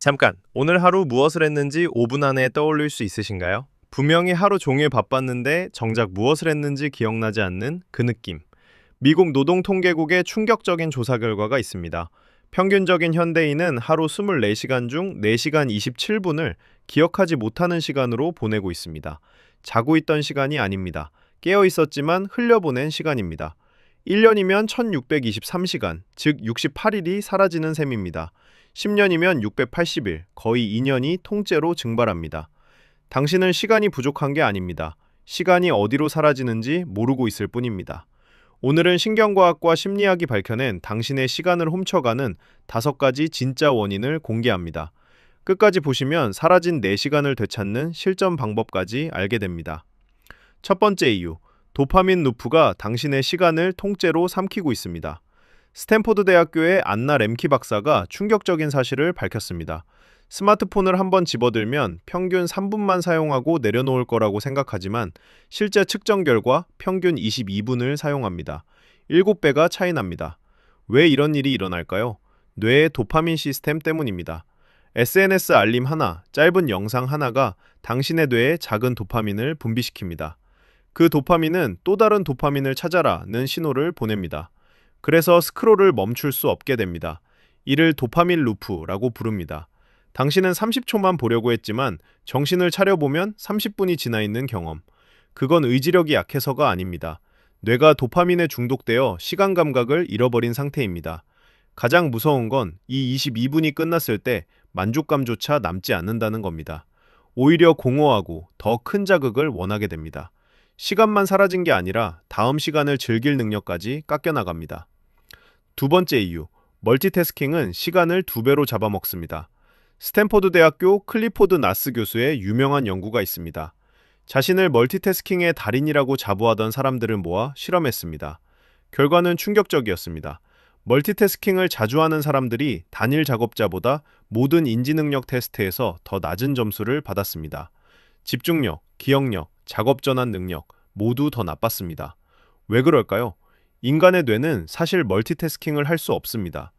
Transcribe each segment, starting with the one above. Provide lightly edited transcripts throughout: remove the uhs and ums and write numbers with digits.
잠깐, 오늘 하루 무엇을 했는지 5분 안에 떠올릴 수 있으신가요? 분명히 하루 종일 바빴는데 정작 무엇을 했는지 기억나지 않는 그 느낌. 미국 노동통계국의 충격적인 조사 결과가 있습니다. 평균적인 현대인은 하루 24시간 중 4시간 27분을 기억하지 못하는 시간으로 보내고 있습니다. 자고 있던 시간이 아닙니다. 깨어 있었지만 흘려보낸 시간입니다. 1년이면 1623시간, 즉 68일이 사라지는 셈입니다. 10년이면 680일, 거의 2년이 통째로 증발합니다. 당신은 시간이 부족한 게 아닙니다. 시간이 어디로 사라지는지 모르고 있을 뿐입니다. 오늘은 신경과학과 심리학이 밝혀낸 당신의 시간을 훔쳐가는 5가지 진짜 원인을 공개합니다. 끝까지 보시면 사라진 내 시간을 되찾는 실전 방법까지 알게 됩니다. 첫 번째 이유, 도파민 루프가 당신의 시간을 통째로 삼키고 있습니다. 스탠포드 대학교의 안나 램키 박사가 충격적인 사실을 밝혔습니다. 스마트폰을 한번 집어들면 평균 3분만 사용하고 내려놓을 거라고 생각하지만 실제 측정 결과 평균 22분을 사용합니다. 7배가 차이 납니다. 왜 이런 일이 일어날까요? 뇌의 도파민 시스템 때문입니다. SNS 알림 하나, 짧은 영상 하나가 당신의 뇌에 작은 도파민을 분비시킵니다. 그 도파민은 또 다른 도파민을 찾아라는 신호를 보냅니다. 그래서 스크롤을 멈출 수 없게 됩니다. 이를 도파민 루프라고 부릅니다. 당신은 30초만 보려고 했지만 정신을 차려보면 30분이 지나 있는 경험. 그건 의지력이 약해서가 아닙니다. 뇌가 도파민에 중독되어 시간 감각을 잃어버린 상태입니다. 가장 무서운 건 이 22분이 끝났을 때 만족감조차 남지 않는다는 겁니다. 오히려 공허하고 더 큰 자극을 원하게 됩니다. 시간만 사라진 게 아니라 다음 시간을 즐길 능력까지 깎여나갑니다. 두 번째 이유, 멀티태스킹은 시간을 2배로 잡아먹습니다. 스탠포드 대학교 클리포드 나스 교수의 유명한 연구가 있습니다. 자신을 멀티태스킹의 달인이라고 자부하던 사람들을 모아 실험했습니다. 결과는 충격적이었습니다. 멀티태스킹을 자주 하는 사람들이 단일 작업자보다 모든 인지능력 테스트에서 더 낮은 점수를 받았습니다. 집중력, 기억력, 작업 전환 능력 모두 더 나빴습니다. 왜 그럴까요? 인간의 뇌는 사실 멀티태스킹을 할 수 없습니다.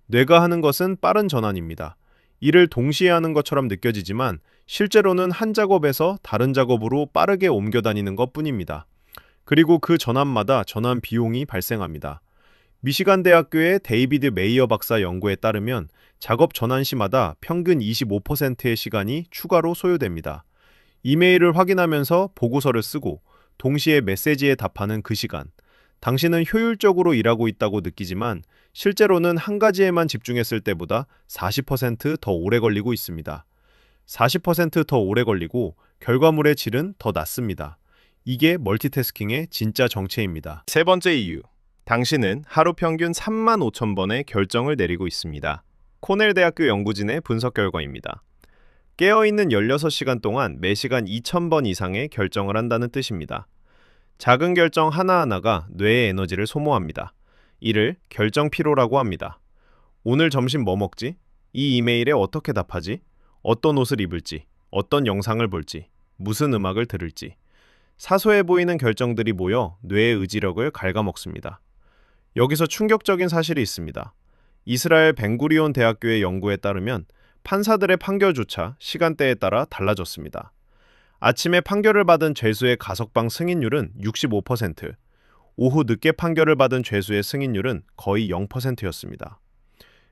뇌가 하는 것은 빠른 전환입니다. 일을 동시에 하는 것처럼 느껴지지만 실제로는 한 작업에서 다른 작업으로 빠르게 옮겨 다니는 것뿐입니다. 그리고 그 전환마다 전환 비용이 발생합니다. 미시간 대학교의 데이비드 메이어 박사 연구에 따르면 작업 전환 시마다 평균 25%의 시간이 추가로 소요됩니다. 이메일을 확인하면서 보고서를 쓰고 동시에 메시지에 답하는 그 시간. 당신은 효율적으로 일하고 있다고 느끼지만 실제로는 한 가지에만 집중했을 때보다 40%더 오래 걸리고 있습니다. 40%더 오래 걸리고 결과물의 질은 더 낮습니다. 이게 멀티태스킹의 진짜 정체입니다. 세 번째 이유. 당신은 하루 평균 3만 5천 번의 결정을 내리고 있습니다. 코넬 대학교 연구진의 분석 결과입니다. 깨어있는 16시간 동안 매시간 2,000번 이상의 결정을 한다는 뜻입니다. 작은 결정 하나하나가 뇌의 에너지를 소모합니다. 이를 결정 피로라고 합니다. 오늘 점심 뭐 먹지? 이 이메일에 어떻게 답하지? 어떤 옷을 입을지? 어떤 영상을 볼지? 무슨 음악을 들을지? 사소해 보이는 결정들이 모여 뇌의 의지력을 갉아먹습니다. 여기서 충격적인 사실이 있습니다. 이스라엘 벤구리온 대학교의 연구에 따르면 판사들의 판결조차 시간대에 따라 달라졌습니다. 아침에 판결을 받은 죄수의 가석방 승인율은 65%, 오후 늦게 판결을 받은 죄수의 승인율은 거의 0%였습니다.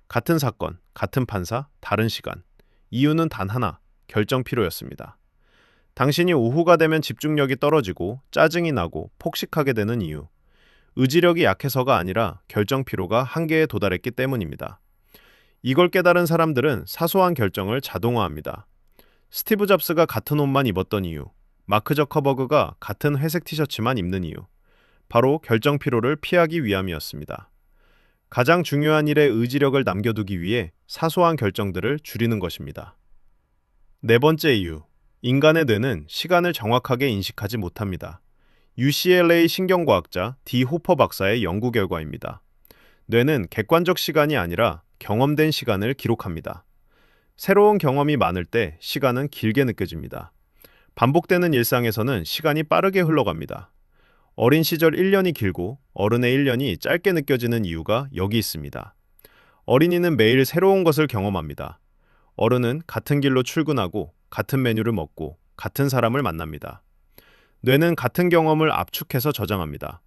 같은 사건, 같은 판사, 다른 시간. 이유는 단 하나, 결정 피로였습니다. 당신이 오후가 되면 집중력이 떨어지고 짜증이 나고 폭식하게 되는 이유. 의지력이 약해서가 아니라 결정 피로가 한계에 도달했기 때문입니다. 이걸 깨달은 사람들은 사소한 결정을 자동화합니다. 스티브 잡스가 같은 옷만 입었던 이유, 마크 저커버그가 같은 회색 티셔츠만 입는 이유, 바로 결정 피로를 피하기 위함이었습니다. 가장 중요한 일에 의지력을 남겨두기 위해 사소한 결정들을 줄이는 것입니다. 네 번째 이유, 인간의 뇌는 시간을 정확하게 인식하지 못합니다. UCLA 신경과학자 디 호퍼 박사의 연구 결과입니다. 뇌는 객관적 시간이 아니라 경험된 시간을 기록합니다. 새로운 경험이 많을 때 시간은 길게 느껴집니다. 반복되는 일상에서는 시간이 빠르게 흘러갑니다. 어린 시절 1년이 길고 어른의 1년이 짧게 느껴지는 이유가 여기 있습니다. 어린이는 매일 새로운 것을 경험합니다. 어른은 같은 길로 출근하고 같은 메뉴를 먹고 같은 사람을 만납니다. 뇌는 같은 경험을 압축해서 저장합니다.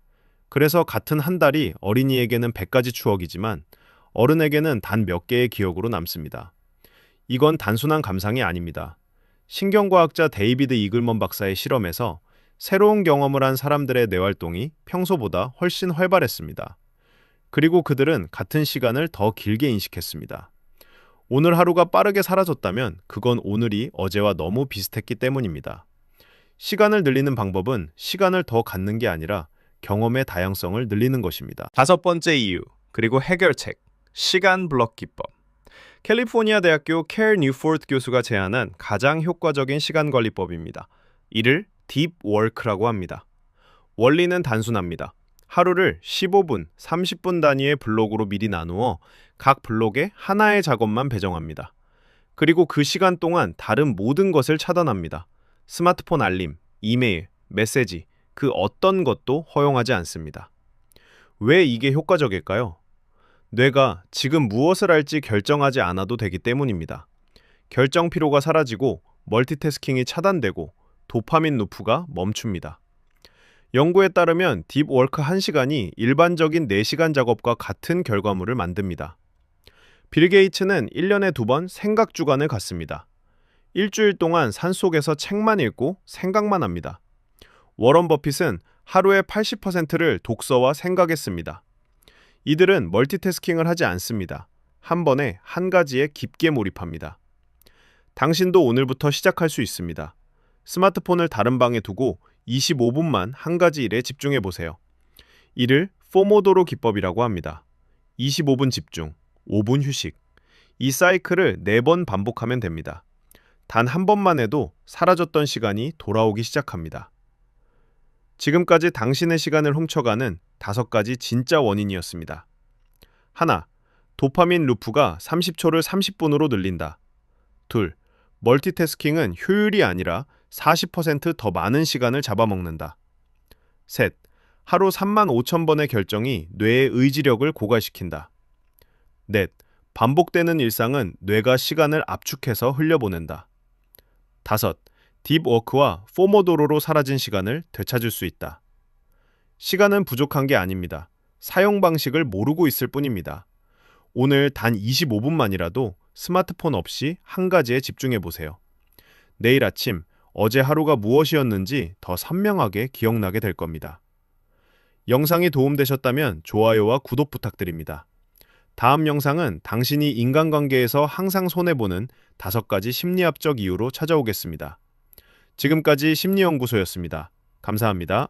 그래서 같은 한 달이 어린이에게는 100가지 추억이지만 어른에게는 단 몇 개의 기억으로 남습니다. 이건 단순한 감상이 아닙니다. 신경과학자 데이비드 이글먼 박사의 실험에서 새로운 경험을 한 사람들의 뇌활동이 평소보다 훨씬 활발했습니다. 그리고 그들은 같은 시간을 더 길게 인식했습니다. 오늘 하루가 빠르게 사라졌다면 그건 오늘이 어제와 너무 비슷했기 때문입니다. 시간을 늘리는 방법은 시간을 더 갖는 게 아니라 경험의 다양성을 늘리는 것입니다. 다섯 번째 이유, 그리고 해결책, 시간 블럭 기법. 캘리포니아 대학교 캘 뉴포트 교수가 제안한 가장 효과적인 시간 관리법입니다. 이를 딥 워크라고 합니다. 원리는 단순합니다. 하루를 15분, 30분 단위의 블록으로 미리 나누어 각 블록에 하나의 작업만 배정합니다. 그리고 그 시간 동안 다른 모든 것을 차단합니다. 스마트폰 알림, 이메일, 메시지, 그 어떤 것도 허용하지 않습니다. 왜 이게 효과적일까요? 뇌가 지금 무엇을 할지 결정하지 않아도 되기 때문입니다. 결정 피로가 사라지고 멀티태스킹이 차단되고 도파민 루프가 멈춥니다. 연구에 따르면 딥워크 1시간이 일반적인 4시간 작업과 같은 결과물을 만듭니다. 빌 게이츠는 1년에 2번 생각 주간을 갖습니다. 일주일 동안 산속에서 책만 읽고 생각만 합니다. 워런 버핏은 하루의 80%를 독서와 생각에 씁니다. 이들은 멀티태스킹을 하지 않습니다. 한 번에 한 가지에 깊게 몰입합니다. 당신도 오늘부터 시작할 수 있습니다. 스마트폰을 다른 방에 두고 25분만 한 가지 일에 집중해 보세요. 이를 포모도로 기법이라고 합니다. 25분 집중, 5분 휴식. 이 사이클을 4번 반복하면 됩니다. 단 한 번만 해도 사라졌던 시간이 돌아오기 시작합니다. 지금까지 당신의 시간을 훔쳐가는 5가지 진짜 원인이었습니다. 하나, 도파민 루프가 30초를 30분으로 늘린다. 둘, 멀티태스킹은 효율이 아니라 40% 더 많은 시간을 잡아먹는다. 셋, 하루 35,000번의 결정이 뇌의 의지력을 고갈시킨다. 넷, 반복되는 일상은 뇌가 시간을 압축해서 흘려보낸다. 다섯, 딥워크와 포모도로로 사라진 시간을 되찾을 수 있다. 시간은 부족한 게 아닙니다. 사용 방식을 모르고 있을 뿐입니다. 오늘 단 25분만이라도 스마트폰 없이 한 가지에 집중해 보세요. 내일 아침 어제 하루가 무엇이었는지 더 선명하게 기억나게 될 겁니다. 영상이 도움되셨다면 좋아요와 구독 부탁드립니다. 다음 영상은 당신이 인간관계에서 항상 손해보는 5가지 심리학적 이유로 찾아오겠습니다. 지금까지 심리연구소였습니다. 감사합니다.